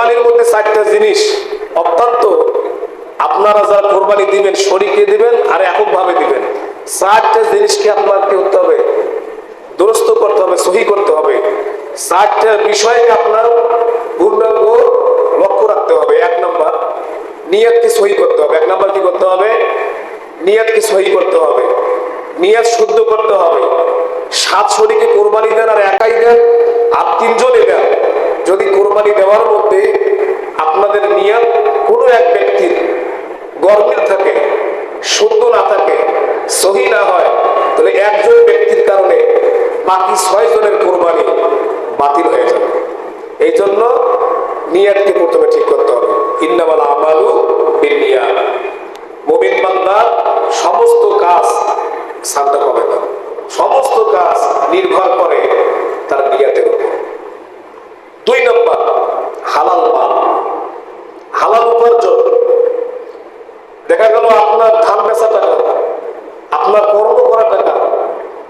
কোরবানির মধ্যে 4টা জিনিস অত্যন্ত, আপনারা যারা কোরবানি দিবেন শরীকে দিবেন আর এককভাবে দিবেন, 4টা জিনিসকে আপনার কি করতে হবে, দুরস্ত করতে হবে, সহি করতে হবে। 4টা বিষয়কে আপনার পূর্ণাঙ্গ লক্ষ্য রাখতে হবে। 1 নম্বর, নিয়তকে সহি করতে হবে। 1 নম্বর কি করতে হবে, নিয়তকে সহি করতে হবে, নিয়ত শুদ্ধ করতে হবে। 7 শরীকে কোরবানি দেন আর একাই দেন আর 3 জনে দেন, যদি কোরবানি দেওয়ার মধ্যে আপনাদের নিয়ত কোনো এক ব্যক্তির গরমিল থাকে, শুদ্ধ না থাকে, সহি না হয়, তাহলে একজন ব্যক্তির কারণে বাকি 6 জনের কোরবানি বাতিল হয়ে যাবে। এই জন্য নিয়তকে প্রথমে ঠিক করতে হবে। ইন্নামাল আমালু বিন্নিয়াত। মুমিন বান্দার সমস্ত কাজ, শান্ত হবে না, সমস্ত কাজ নির্ভর করে তার নিয়তের উপর। 2 নম্বর, হালাল মাল, হালাল উপার্জন। দেখা গেল আপনার ধান বেচা টাকা, আপনার কর্ম করা টাকা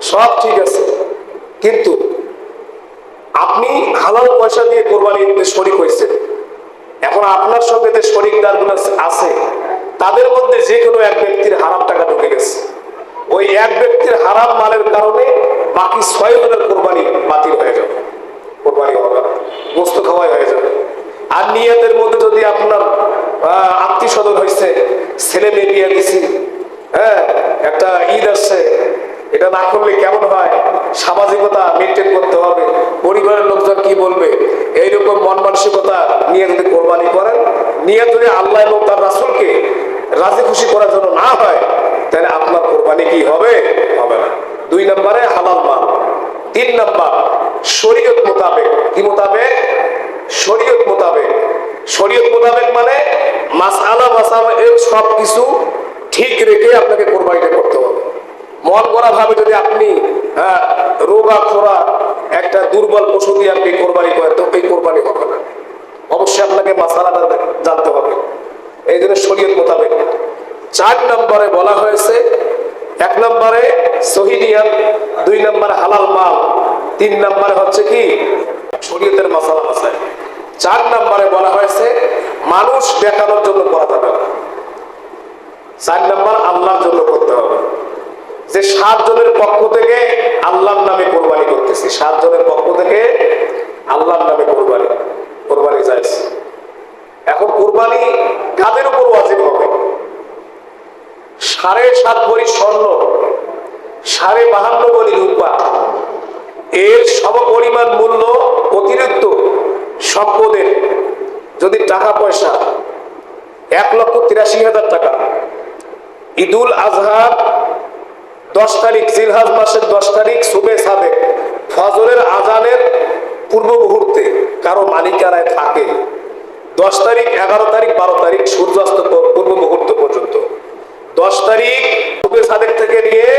সব ঠিক আছে, কিন্তু আপনি হালাল পয়সা দিয়ে কোরবানিতে শরীক হয়েছেন। এখন আপনার সঙ্গে যে শরীকদারগুলো আছে তাদের মধ্যে যে কোনো এক ব্যক্তির হারাম টাকা ঢুকে গেছে, ওই এক ব্যক্তির হারাম মালের কারণে বাকি 6 জনের কোরবানি বাতিল হয়ে যাবে, কোরবানি হবে না, গোস্ত খাওয়াই হয়ে যাবে। আর নিয়তের মধ্যে যদি আপনার আত্মীয় স্বজন হয়েছে, ছেলে মেয়ে বিয়ে দিছি, হ্যাঁ একটা ঈদ আসছে, এটা না করলে কেমন হয়, সামাজিকতা মেনটেন করতে হবে, পরিবারের লোকজন কি বলবে, এইরকম মন মানসিকতা নিয়ে যদি কোরবানি করেন, নিয়ে যদি আল্লাহ এবং তার রাসূলকে রাজি খুশি করার জন্য না হয়, তাহলে আপনার কোরবানি কি হবে, হবে না। 2 নম্বরে হালাল মাল। 3 নম্বর, শরীয়ত মোতাবেক। কি মোতাবেক? শরীয়ত মোতাবেক। শরীয়ত মোতাবেক মানে মাসআলা মাসাইল সব কিছু ঠিক রেখে আপনাকে কোরবানিটা করতে হবে। মন গড়া ভাবে যদি আপনি রোগা খোরা একটা দুর্বল পশু দিয়ে আপনি কোরবানি করেন, তো এই কোরবানি হবে না। অবশ্যই আপনাকে মাসালাটা জানতে হবে, এই জন্য শরীয়ত মোতাবেক। 4 নম্বরে বলা হয়েছে, 1 নম্বরে সহি নিয়ত, 2 নম্বরে হালাল মাল, 3 নম্বরে হচ্ছে কি শরীয়তের মাসালা মাসাইল। 4 নম্বরে বলা হয়েছে মানুষ দেখানোর জন্য করা যাবে না। 4 নম্বর আল্লাহর জন্য করতে হবে, যে 7 জনের পক্ষ থেকে আল্লাহর নামে কোরবানি করতেছি, 7 জনের পক্ষ থেকে আল্লাহর নামে কোরবানি জায়েজ। এখন কোরবানি কাদের উপর ওয়াজিব হবে? 7.5 ভরি স্বর্ণ, 52.5 ভরি রূপা, এর সমপরিমাণ মূল্য অতিরিক্ত সম্পদের যদি টাকা পয়সা 1,83,000 টাকা, ঈদুল আজহার 10 তারিখ, জিলহজ মাসের 10 তারিখ সুবে সাদেক ফজরের আজানের পূর্ব মুহূর্তে কারো মালিকানায় থাকে, 10 তারিখ, 11 তারিখ, 12 তারিখ সূর্যাস্ত পূর্ব মুহূর্ত পর্যন্ত, 10 তারিখ সুবে সাদেক থেকে নিয়ে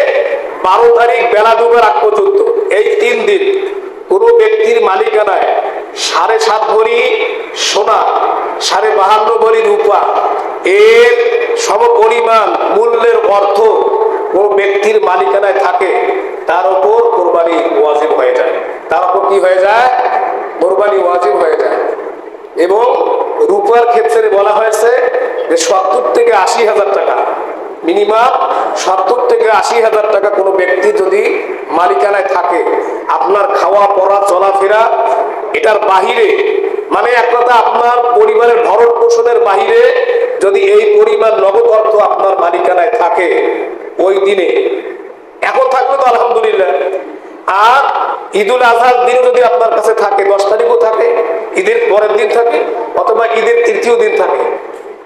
12 তারিখ বেলা ডুবার আগ পর্যন্ত, এই 3 দিন কোনো ব্যক্তির মালিকানায় 7.5 ভরি সোনা, 52.5 ভরি রূপা, এর সমপরিমাণ মূল্যের অর্থ কোন ব্যক্তির মালিকানায় থাকে, তার উপর কোরবানি ওয়াজিব হয়ে যায়। তার উপর কি হয়ে যায়? কোরবানি ওয়াজিব হয়ে যায়। এবং রূপার ক্ষেত্রে বলা হয়েছে যে 70 থেকে 80,000 টাকা, মিনিমাম 70 থেকে 80,000 টাকা কোনো ব্যক্তি যদি মালিকানায় থাকে, আপনার খাওয়া পড়া চলাফেরা এটার বাহিরে, মানে এক কথা আপনার পরিবারের ভরণ পোষণের বাহিরে যদি এই পরিমাণ নগদ অর্থ আপনার মালিকানায় থাকে ওই দিনে, এখন থাকবে তো আলহামদুলিল্লাহ, আর ঈদুল আজহার দিন যদি আপনার কাছে থাকে, 10 তারিখও থাকে, ঈদের পরের দিন থাকে, অথবা ঈদের 3য় দিন থাকে,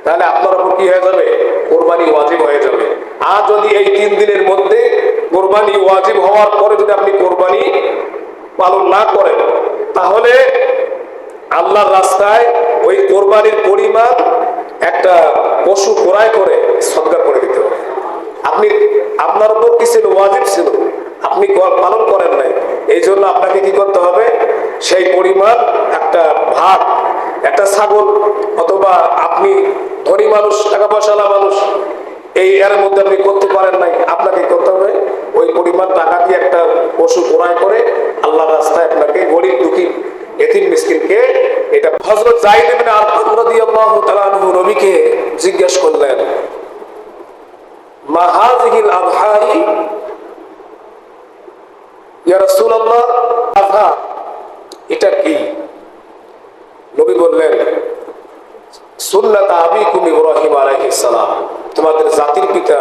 তাহলে আপনার উপর কি হয়ে যাবে? কোরবানি ওয়াজিব হয়ে যাবে। আর যদি এই 3 দিনের মধ্যে কোরবানি ওয়াজিব হওয়ার পরে যদি আপনি কোরবানি পালন না করেন, তাহলে আল্লাহর রাস্তায় ওই কোরবানির পরিমাণ একটা পশু ক্রয় করে সদকা করে দিতে হবে। আপনার উপর কি ছিল? ওয়াজিব ছিল, আপনি পালন করেন নাই, এই জন্য আপনাকে কি করতে হবে? সেই পরিমাণ একটা ভাগ, একটা ছাগল, অথবা আপনি ধনী মানুষ, টাকা পয়সাওয়ালা মানুষ, এই এর মধ্যে আপনি করতে পারেন নাই, আপনাকে করতে হবে ওই পরিমাণ টাকা দিয়ে একটা পশু ক্রয় করে আল্লাহর রাস্তায় আপনাকে গরিব দুঃখী এতিম মিসকিনকে, এটা হযরত যায়েদ ইবনে রাদিয়াল্লাহু তাআলা আনহু নবীকে জিজ্ঞেস করলেন, মা হাযিহিল আযহাই ইয়া রাসূলুল্লাহ, আযহা এটা কি? নবী বললেন, সুন্নাত আবিকুম ইব্রাহিম আলাইহিস সালাম, তোমাদের জাতির পিতা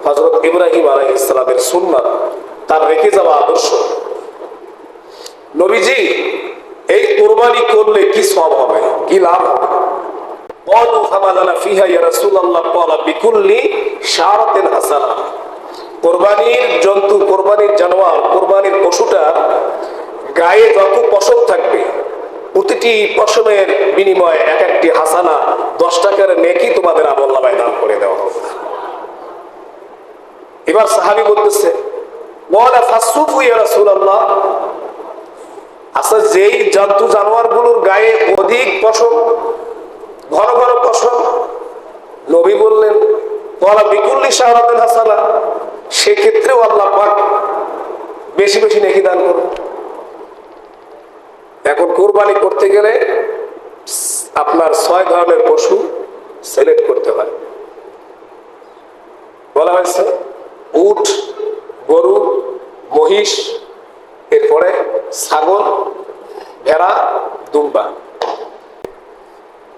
হযরত ইব্রাহিম আলাইহিস সালামের সুন্নাত, তার রেখে যাওয়া আদর্শ। নবীজি, এই কুরবানি করলে কি সওয়াব হবে, কি লাভ হবে? ক্বালু ফামা লানা ফিহা ইয়া রাসূলুল্লাহ, ক্বালা বিকুল্লি শারাতিন হাসানাহ। কুরবানির জন্তু, কুরবানির জানোয়ার, কুরবানির পশুটার গায়ে যত পশম থাকবে, প্রতিটি পশমের বিনিময়ে এক একটি হাসানা, 10 টাকার নেকি তোমাদের আমলনামায় দান করে দেওয়া হবে। এবার সাহাবী বলতেছে, ওয়ালা ফাসুফু ইয়া রাসূলুল্লাহ, আচ্ছা যেই জন্তু জানোয়ার গুলোর গায়ে অধিক পশম, ঘন ঘন পশম, নবী বললেন ওয়ালা বিকুল্লি শাহরাতিন হাসানা, সেক্ষেত্রেও আল্লাহ পাক বেশি বেশি নেকি দান করুন। এখন কুরবানি করতে গেলে আপনার 6 ধরনের পশু সিলেক্ট করতে হয়। বলা হয়েছে উট, গরু, মহিষ, এরপরে ছাগল, ভেড়া, দুম্বা।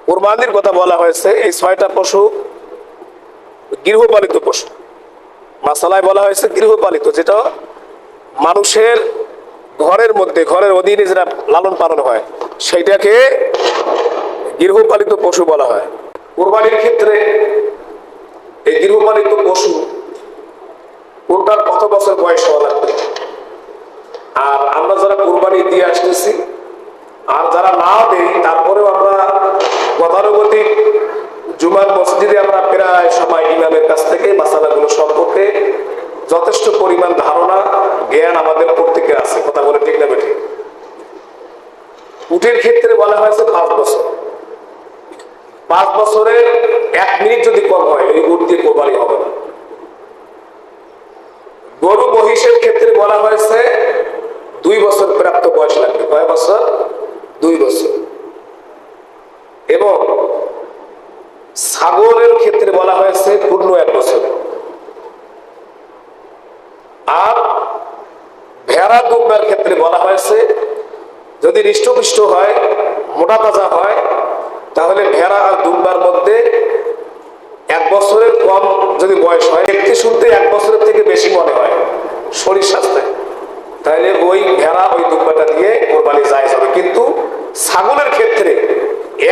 কুরবানির কথা বলা হয়েছে এই 6টা পশু গৃহপালিত পশু। মাসালায় বলা হয়েছে গৃহপালিত, যেটা মানুষের ঘরের মধ্যে, ঘরের অধীনে যেটা লালন পালন হয়, সেইটাকে গৃহপালিত পশু বলা হয়। কুরবানির ক্ষেত্রে এই গৃহপালিত পশু কোনটার কত বছর বয়স হওয়া লাগবে, আর আমরা যারা কুরবানি দিয়ে আসতেছি আর যারা না দেই, তারপরেও আমরা গতানুগতিক জুমার মসজিদে আমরা প্রায় সবাই ইমামের কাছ থেকে মাসালাগুলো সম্পর্কে যথেষ্ট পরিমাণ ধারণা, জ্ঞান আমাদের প্রত্যেকের আছে। কথা বলে ঠিক না বেঠিক? উটের ক্ষেত্রে বলা হয়েছে 5 বছর। 5 বছরের 1 মিনিট যদি কম হয়, এই উট দিয়ে কোরবানি হবে না। গরু মহিষের ক্ষেত্রে বলা হয়েছে 2 বছর প্রাপ্ত বয়স লাগবে। কয় বছর? 2 বছর। এবং ছাগলের ক্ষেত্রে বলা হয়েছে পূর্ণ 1 বছর। আর ভেড়া দুম্বার ক্ষেত্রে বলা হয়েছে যদি হৃষ্টপুষ্ট হয়, মোটা তাজা হয়, তাহলে ভেড়া আর দুম্বার মধ্যে 1 বছরের কম যদি বয়স হয়, দেখতে শুনতে 1 বছরের থেকে বেশি মনে হয় শরীর স্বাস্থ্যে, তাহলে ওই ভেড়া ওই দুম্বাটা দিয়ে কোরবানি জায়েজ হবে। কিন্তু ছাগলের ক্ষেত্রে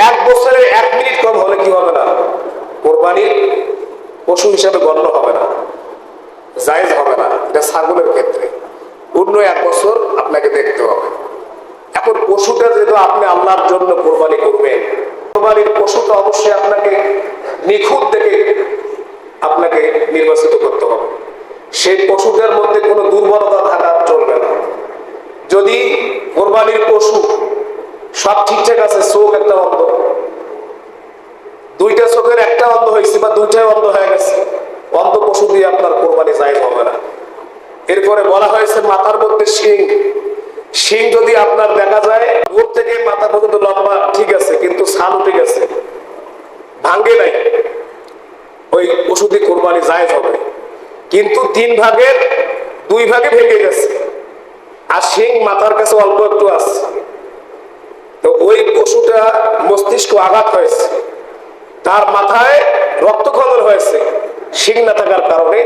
1 বছরে 1 মিনিট কম হলে কি হবে না, কোরবানির পশু হিসাবে গণ্য হবে না, জায়েজ হবে না। এটা ছাগলের ক্ষেত্রে পূর্ণ 1 বছর আপনাকে দেখতে হবে। এখন পশুটা যেহেতু আপনি আল্লাহর জন্য কোরবানি করবেন, কোরবানির পশুটা অবশ্যই আপনাকে নিখুঁত দেখে আপনাকে নির্বাচিত করতে হবে। সেই পশুটার মধ্যে কোনো দুর্বলতা থাকা চলবে না। যদি কোরবানির পশু সব ঠিকঠাক আছে, চোখ একটা অন্ধ, 2টা চোখের একটা অন্ধ হয়েছে বা 2টাই অন্ধ হয়ে গেছে, অন্ধ পশু দিয়ে আপনার কোরবানি জায়েজ হবে না। এরপরে বলা হয়েছে মাথার মধ্যে শিং, শিং যদি আপনার দেখা যায় রূপ থেকে মাথা পর্যন্ত লম্বা, ঠিক আছে, কিন্তু ছাল উঠে গেছে, ভাঙ্গে নাই, ওই পশু দিয়ে কোরবানি জায়েজ হবে। কিন্তু 3 ভাগের 2 ভাগে ভেঙে গেছে আর শিং মাথার কাছে অল্প একটু আছে, তো ওই পশুটা মস্তিষ্ক আঘাত হয়েছে, তার মাথায় রক্তক্ষরণ হয়েছে, শিং না থাকার কারণে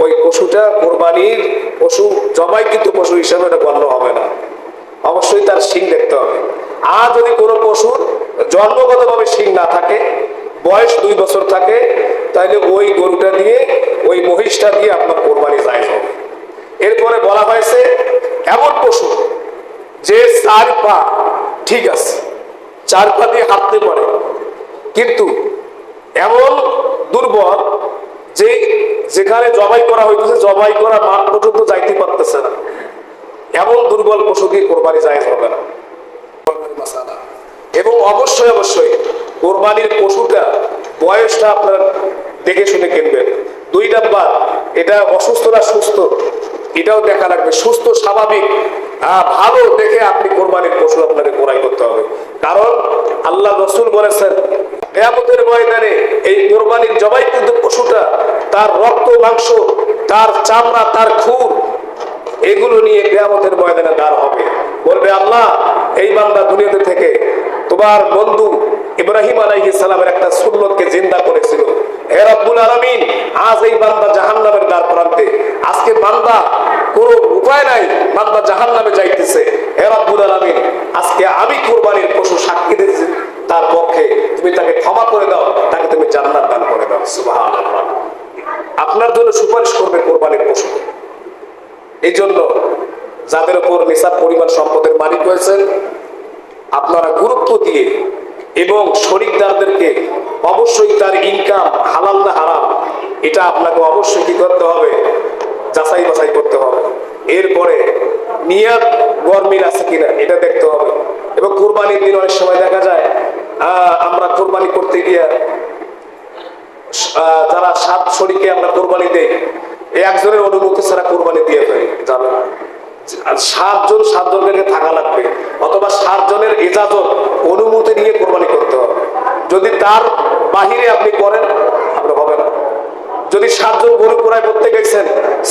ওই পশুটা কোরবানির পশু, জবাইকৃত পশু হিসেবে এটা গণ্য হবে না। অবশ্যই তার শিং দেখতে হবে। আর যদি কোনো পশুর জন্মগতভাবে শিং না থাকে, বয়স 2 বছর থাকে, তাহলে ওই গরুটা দিয়ে, ওই মহিষটা দিয়ে আপনার কোরবানি জায়েজ হবে। এরপরে বলা হয়েছে এমন পশু যে 4 পা ঠিক আছে, 4 পা দিয়ে হাঁটতে পারে, কিন্তু এমন দুর্বল যে যেখানে জবাই করা হইতেছে, জবাই করা মাঠ পর্যন্ত যাইতে পারতেছে না, এমন দুর্বল পশু দিয়ে কোরবানি জায়েজ হবে না। এবং অবশ্যই অবশ্যই কোরবানির পশুটা বয়সটা আপনার দেখে শুনে কিনবেন। 2 নাম্বার, এটা অসুস্থ না সুস্থ এটাও দেখা লাগবে। সুস্থ স্বাভাবিক ভালো দেখে আপনি কোরবানির পশু আপনাকে ক্রয় করতে হবে। কারণ আল্লাহ রাসূল বলেছেন কিয়ামতের ময়দানে এই কোরবানির জবাইকৃত পশুটা তার রক্ত মাংস, তার চামড়া, তার খুর, এগুলো নিয়ে কিয়ামতের ময়দানে দাঁড় হবে। বলবে, আল্লাহ, এই বান্দা দুনিয়াতে থেকে তোমার বন্ধু ইব্রাহিম আলাইহিস সালামের একটা সুন্নতকে জিন্দা করেছিল। হে রব্বুল আলামিন, আজ এই বান্দা জাহান্নামের দ্বার প্রান্তে, আজকে বান্দা কোনো উপায় নাই, বান্দা জাহান্নামে যাইতেছে। হে রব্বুল আলামিন, আজকে আমি কুরবানির পশু সাক্ষী দিয়েছি তার পক্ষে, তুমি তাকে ক্ষমা করে দাও, তাকে তুমি জান্নাত দান করে দাও। সুবহানাল্লাহ। আপনার জন্য সুপারিশ করবে কোরবানির পশু। এই জন্য যাদের উপর নিসাব পরিমাণ সম্পদের মালিক হয়েছেন, আপনারা গুরুত্ব দিয়ে এবং শরীকদারদেরকে অবশ্যই তার ইনকাম হালাল না হারাম এটা আপনাকে অবশ্যই কি করতে হবে, যাচাই বাছাই করতে হবে। এরপরে নিয়াত গরমিল আছে কিনা এটা দেখতে হবে। এবং কুরবানির দিন অনেক সময় দেখা যায় আমরা কুরবানি করতে গিয়ে যারা 7 শরীকে আমরা কোরবানি দেই, একজনের অনুমতি ছাড়া কোরবানি দিয়ে ফেলি, জানেন? 7 জনকে থাকা লাগবে, অথবা 7 জনের ইজাজত অনুমতি নিয়ে কোরবানি করতে হবে। যদি তার বাহিরে আপনি করেন, আপনার হবে না। যদি 7 জন গরু ক্রয় করতে গেছেন,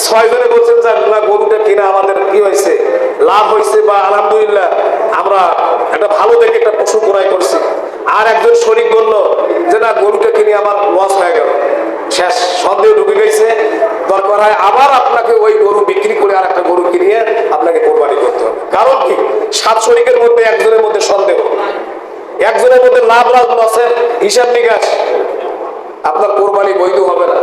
6 জনে বলছেন যে না, গরুটা কিনা আমাদের কি হয়েছে, লাভ হয়েছে, বা আলহামদুলিল্লাহ আমরা একটা ভালো দেখে একটা পশু ক্রয় করছি, আর একজন শরীক বলল যে না, গরুটা কিনে আমার লস হয়ে গেল, শেষ, সন্দেহ ঢুকে গেছে, দরকার হয় আবার আপনাকে ওই গরু বিক্রি করে আর একটা গরু কিনিয়ে আপনাকে কোরবানি করতে হবে। কারণ কি, 7 শরীকের মধ্যে একজনের মধ্যে সন্দেহ, একজনের মধ্যে লাভ লসের হিসাব নিকাশ, আপনার কোরবানি বৈধ হবে না।